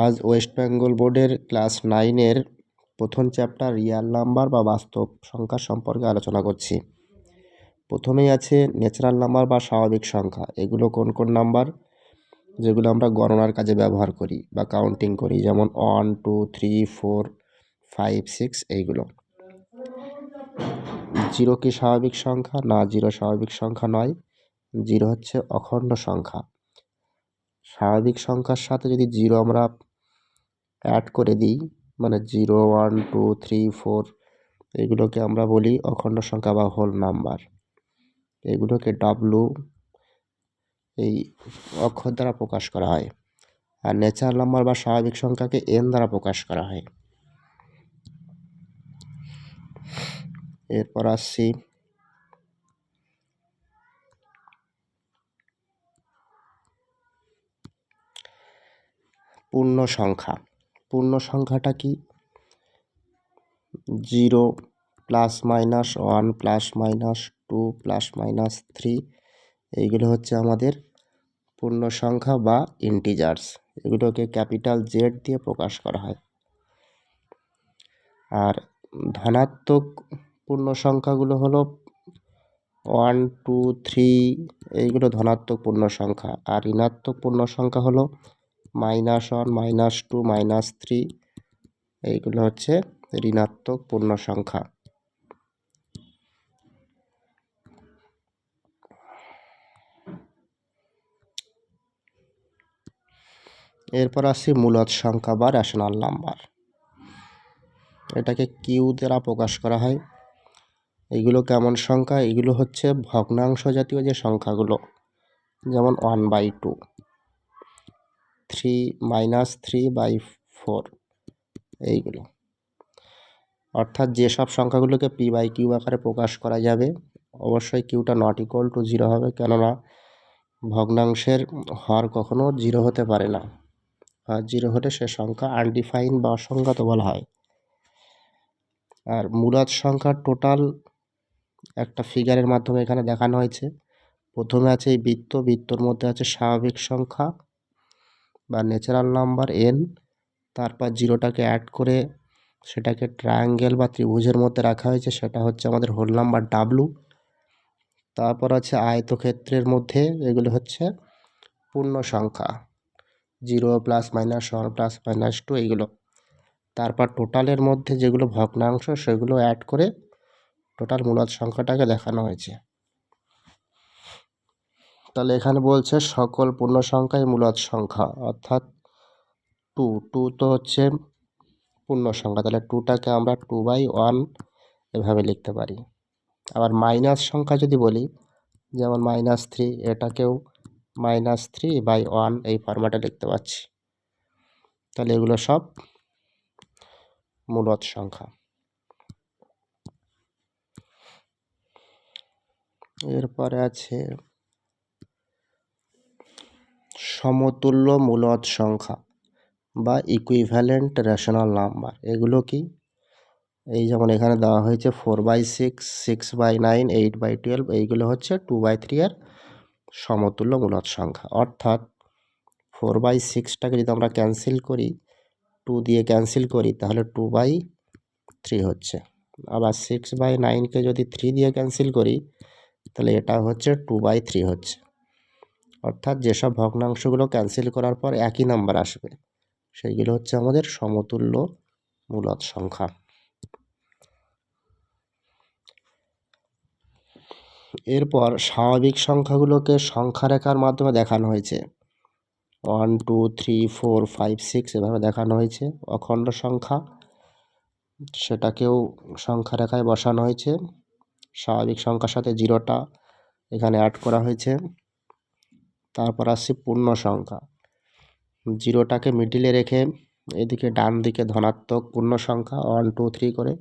আজ ওয়েস্ট বেঙ্গল বোর্ডের ক্লাস 9-এর প্রথম চ্যাপ্টার রিয়াল নাম্বার বা বাস্তব সংখ্যা সম্পর্কে আলোচনা করছি। প্রথমেই আছে ন্যাচারাল নাম্বার বা স্বাভাবিক সংখ্যা। এগুলো কোন কোন নাম্বার যেগুলো আমরা গণনার কাজে ব্যবহার করি বা কাউন্টিং করি, যেমন 1, 2, 3, 4, 5, 6 এইগুলো। জিরো কি স্বাভাবিক সংখ্যা? না, জিরো স্বাভাবিক সংখ্যা নয়। জিরো হচ্ছে অখণ্ড সংখ্যা। স্বাভাবিক সংখ্যার সাথে যদি জিরো আমরা অ্যাড করে দিই, মানে 0, 1, 2, 3, 4, এগুলোকে আমরা বলি অখণ্ড সংখ্যা বা হোল নাম্বার। এগুলোকে ডাব্লু এই অক্ষর দ্বারা প্রকাশ করা হয়। আর ন্যাচারাল নাম্বার বা স্বাভাবিক সংখ্যাকে এন দ্বারা প্রকাশ করা হয়। এরপর আসছি পূর্ণ সংখ্যা। পূর্ণ সংখ্যাটা কি? 0 plus minus 1 plus minus 2 plus minus 3, এইগুলো হচ্ছে আমাদের পূর্ণ সংখ্যা বা ইন্টিজার্স। এগুলোকে ক্যাপিটাল জেড দিয়ে প্রকাশ করা হয়। আর ধনাত্মক পূর্ণ সংখ্যাগুলো হলো 1, 2, 3, এইগুলো ধনাত্মক পূর্ণ সংখ্যা। আর ঋণাত্মক পূর্ণ সংখ্যা হলো -1, -2, -3, এইগুলো হচ্ছে ঋণাত্মক পূর্ণ সংখ্যা। এরপর আসছি মূলদ সংখ্যা বা রেশনাল নাম্বার। এটাকে কিউ দ্বারা প্রকাশ করা হয়। এগুলো কেমন সংখ্যা? এগুলো হচ্ছে ভগ্নাংশ জাতীয় যে সংখ্যাগুলো, যেমন 1/2, 3-3/4, এইগুলো। অর্থাৎ যেসব সংখ্যাগুলোকে p/q আকারে প্রকাশ করা যাবে, অবশ্যই কিউটা নট ইকুয়াল টু 0 হবে, কেননা ভগ্নাংশের হর কখনো 0 হতে পারে না। আর 0 হলে সে সংখ্যা আনডিফাইন বা অসংজ্ঞাত বলা হয়। আর মূলদ সংখ্যার টোটাল একটা ফিগারের মাধ্যমে এখানে দেখানো হয়েছে। প্রথমে আছে এই বৃত্তর মধ্যে আছে স্বাভাবিক সংখ্যা বা ন্যাচারাল নাম্বার n, তারপর জিরোটাকে অ্যাড করে সেটাকে ট্রায়াঙ্গেল বা ত্রিভুজের মধ্যে রাখা হয়েছে, সেটা হচ্ছে আমাদের হোল নাম্বার ডাব্লু। তারপর আছে আয়তক্ষেত্রের মধ্যে, এগুলো হচ্ছে পূর্ণ সংখ্যা, 0 প্লাস মাইনাস 1 প্লাস মাইনাস 2, এইগুলো। তারপর টোটালের মধ্যে যেগুলো ভগ্নাংশ, সেগুলো অ্যাড করে টোটাল মূলদ সংখ্যাটাকে দেখানো হয়েছে। তাহলে এখানে বলছে সকল পূর্ণ সংখ্যাই মূলদ সংখ্যা, অর্থাৎ 2 তো হচ্ছে পূর্ণ সংখ্যা। তাহলে 2টাকে আমরা 2/1 এভাবে লিখতে পারি। আবার মাইনাস সংখ্যা যদি বলি, যেমন -3, এটাকেও -3/1 এই ফরম্যাটে লিখতে পারছি। তাহলে এগুলো সব মূলদ সংখ্যা। এরপরে আছে সমতুল্য মূলদ সংখ্যা বা ইকুইভ্যালেন্ট রেশনাল নাম্বার। এগুলো কি? এই যেমন এখানে দেওয়া হয়েছে 4/6, 6/9, 8/12, এইগুলো হচ্ছে 2/3 এর সমতুল্য মূলদ সংখ্যা। অর্থাৎ 4/6টাকে যদি আমরা ক্যান্সেল করি, 2 দিয়ে ক্যান্সেল করি, তাহলে 2/3 হচ্ছে। আবার 6/9কে যদি 3 দিয়ে ক্যান্সেল করি, তাহলে এটা হচ্ছে 2/3 হচ্ছে। অর্থাৎ যেসব ভগ্নাংশগুলো ক্যান্সেল করার পর একই নাম্বার আসবে, সেইগুলো হচ্ছে আমাদের সমতুল্য মূলদ সংখ্যা। এরপর স্বাভাবিক সংখ্যাগুলোকে সংখ্যা রেখার মাধ্যমে দেখানো হয়েছে। 1, 2, 3, 4, 5, 6 এভাবে দেখানো হয়েছে। অখণ্ড সংখ্যা, সেটাকেও সংখ্যা রেখায় বসানো হয়েছে। স্বাভাবিক সংখ্যার সাথে জিরোটা এখানে অ্যাড করা হয়েছে। তারপর আসছে পূর্ণ সংখ্যা। জিরোটাকে মিডিলে রেখে এদিকে ডান দিকে ধনাত্মক পূর্ণ সংখ্যা 1, 2, 3 করে,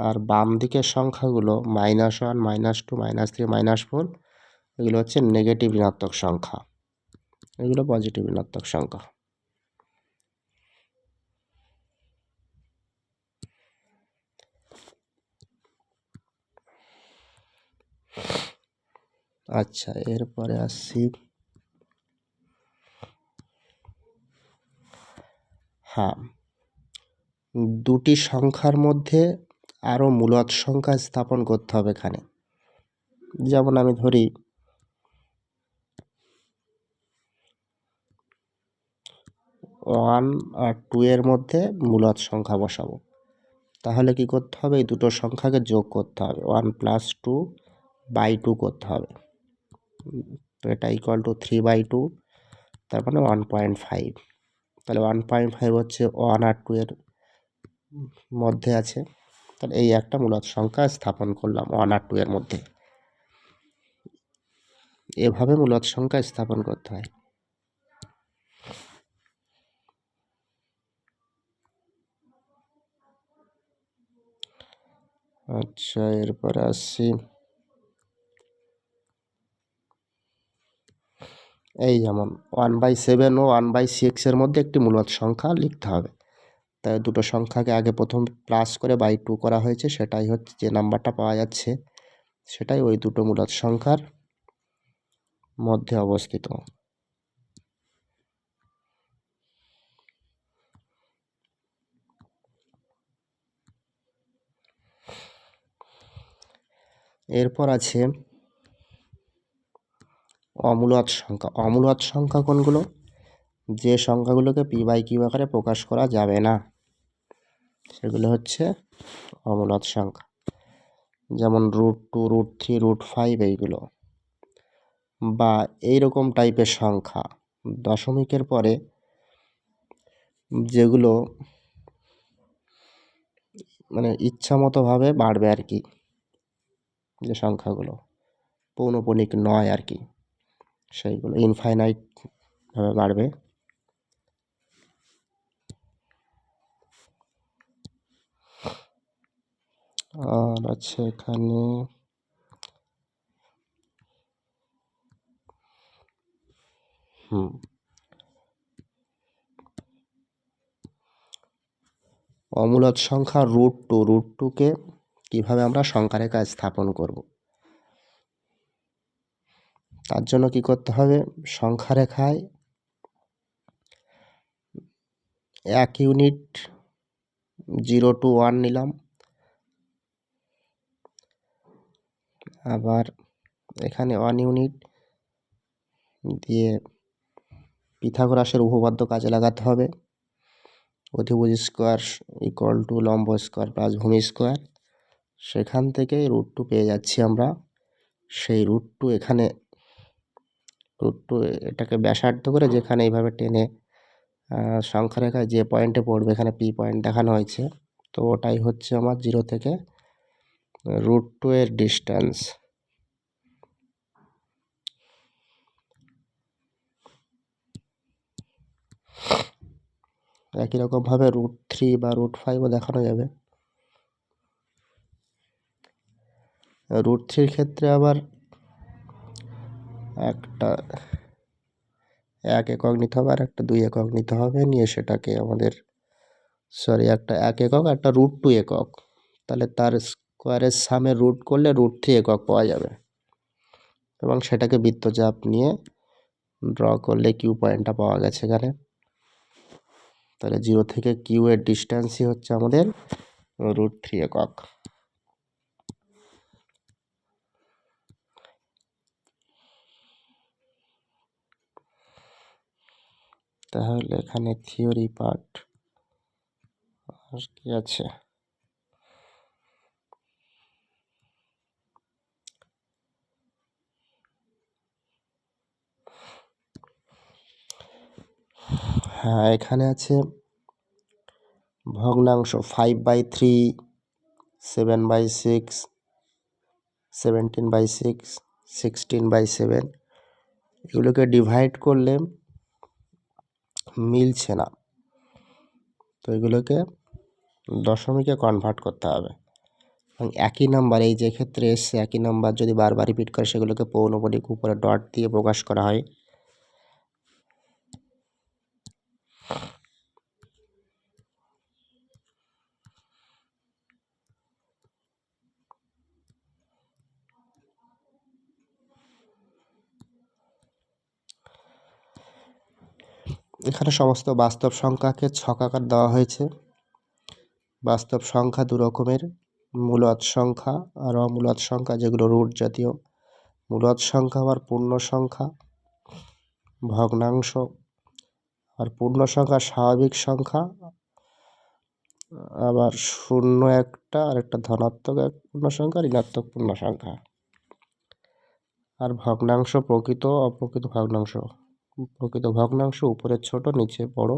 আর বাম দিকের সংখ্যাগুলো -1, -2, -3, -4, এগুলো হচ্ছে নেগেটিভ ঋণাত্মক সংখ্যা, এগুলো পজিটিভ ঋণাত্মক সংখ্যা। আচ্ছা, এরপরে আসছি হ্যাঁ, দুটি সংখ্যার মধ্যে আরও মূলদ সংখ্যা স্থাপন করতে হবে এখানে। যেমন আমি ধরি 1 আর 2 এর মধ্যে মূলদ সংখ্যা বসাবো। তাহলে কি করতে হবে, এই দুটো সংখ্যাকে যোগ করতে হবে, 1 + 2/2 করতে হবে। তো এটা = 3/2, তার মানে 1.5। তাহলে 1.5 হচ্ছে 1 আর 2 এর মধ্যে আছে। তাহলে এই একটা মূলদ সংখ্যা স্থাপন করলাম 1 আর 2 এর মধ্যে। এভাবে মূলদ সংখ্যা স্থাপন করতে হয়। আচ্ছা, এরপরে আসছি, এই যেমন 1/7 ও 1/6 এর মধ্যে একটি মূলদ সংখ্যা লিখতে হবে। তাই দুটো সংখ্যাকে আগে প্রথম প্লাস করে /2 করা হয়েছে, সেটাই হচ্ছে যে নাম্বারটা পাওয়া যাচ্ছে, সেটাই ওই দুটো মূলদ সংখ্যার মধ্যে অবস্থিত। এরপর আছে অমূলদ সংখ্যা। অমূলদ সংখ্যা কোনগুলো? যে সংখ্যাগুলোকে p/q আকারে প্রকাশ করা যাবে না, সেগুলো হচ্ছে অমূলদ সংখ্যা। যেমন √2, √3, √5 এইগুলো, বা এইরকম টাইপের সংখ্যা দশমিকের পরে যেগুলো মানে ইচ্ছামতোভাবে বাড়বে আর কি, যে সংখ্যাগুলো পৌনঃপুনিক নয় আর কি, সেইগুলো ইনফাইনাইট ভাবে বাড়বে। আর আছে এখানে অমূলদ সংখ্যা √2। √2কে কিভাবে আমরা সংখ্যা রেখায় স্থাপন করব, তার জন্য কি করতে হবে, সংখ্যা রেখায় 1 ইউনিট 0 to 1 নিলাম, আবার এখানে 1 ইউনিট দিয়ে পিথাগোরাসের উপপাদ্য কাজে লাগাতে হবে। অধিভুজ স্কোয়ার = লম্ব স্কোয়ার প্লাস ভূমি স্কোয়ার। সেখান থেকে √2 পেয়ে যাচ্ছি আমরা। সেই √2 এখানে √2 এটাকে ব্যাসার্ধ করে যেখানে এইভাবে টেনে সংখ্যা রেখায় যে পয়েন্টে পড়বে, এখানে P পয়েন্ট দেখানো হয়েছে, তো ওটাই হচ্ছে আমার 0 থেকে √2 এর ডিস্টেন্স। একই রকমভাবে √3 বা √5ও দেখানো যাবে। √3 ক্ষেত্রে আবার একটা 1 একক নিতে হবে আর একটা 2 একক নিতে হবে, নিয়ে সেটাকে আমাদের একটা 1 একক একটা √2 একক, তাহলে তার স্কোয়ারের সামে রুট করলে √3 একক পাওয়া যাবে, এবং সেটাকে বৃত্তচাপ নিয়ে ড্র করলে কিউ পয়েন্টটা পাওয়া গেছে এখানে। তাহলে 0 থেকে কিউ এর ডিস্টেন্সই হচ্ছে আমাদের √3 একক। তাহলে এখানে থিওরি পার্ট আর কি আছে, হ্যাঁ এখানে আছে ভগ্নাংশ 5/3, 7/6, 17/6, 16/7, এগুলোকে ডিভাইড করলে মিলছে না, তো এগুলোকে দশমিকে কনভার্ট করতে হবে। এবং একই নাম্বার, এই যে ক্ষেত্রে এসছে একই নাম্বার যদি বারবার রিপিট করে, সেগুলোকে পৌনঃপুনিক উপরে ডট দিয়ে প্রকাশ করা হয়। এখানে সমস্ত বাস্তব সংখ্যাকে ছকাকার দেওয়া হয়েছে। বাস্তব সংখ্যা দু রকমের, মূলদ সংখ্যা আর অমূলদ সংখ্যা, যেগুলো রুট জাতীয়। মূলদ সংখ্যা আবার পূর্ণ সংখ্যা, ভগ্নাংশ। আর পূর্ণ সংখ্যা স্বাভাবিক সংখ্যা, আবার শূন্য একটা আর একটা ধনাত্মক এক পূর্ণ সংখ্যা, ঋণাত্মক পূর্ণ সংখ্যা। আর ভগ্নাংশ প্রকৃত অপ্রকৃত ভগ্নাংশ। প্রকৃত ভগ্নাংশ উপরে ছোট নিচে বড়,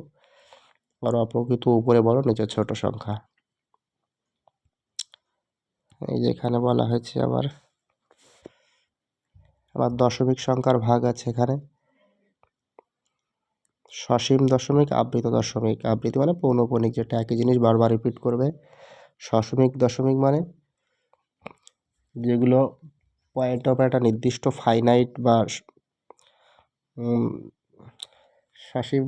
আর অপ্রকৃত উপরে বড় নিচে ছোট সংখ্যা। এই যে এখানে বলা হয়েছে আবার দশমিক সংখ্যার ভাগ আছে এখানে। সসীম দশমিক, আবৃত দশমিক। আবৃতি মানে পৌনঃপুনিক, যেটা একই জিনিস বারবার রিপিট করবে। সসীমিক দশমিক মানে যেগুলো পয়েন্ট অফ একটা নির্দিষ্ট ফাইনাইট বা সসীম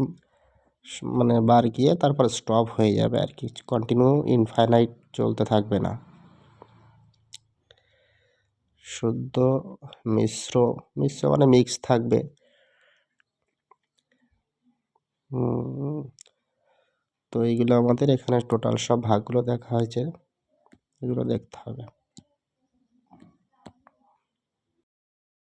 মানে বার গিয়ে তারপর স্টপ হয়ে যাবে আর কি, কন্টিনিউ ইনফাইনাইট চলতে থাকবে না। শুদ্ধ, মিশ্র। মিশ্র মানে মিক্স থাকবে। তো এইগুলো আমাদের এখানে টোটাল সব ভাগগুলো দেখা হয়েছে, এগুলো দেখতে হবে।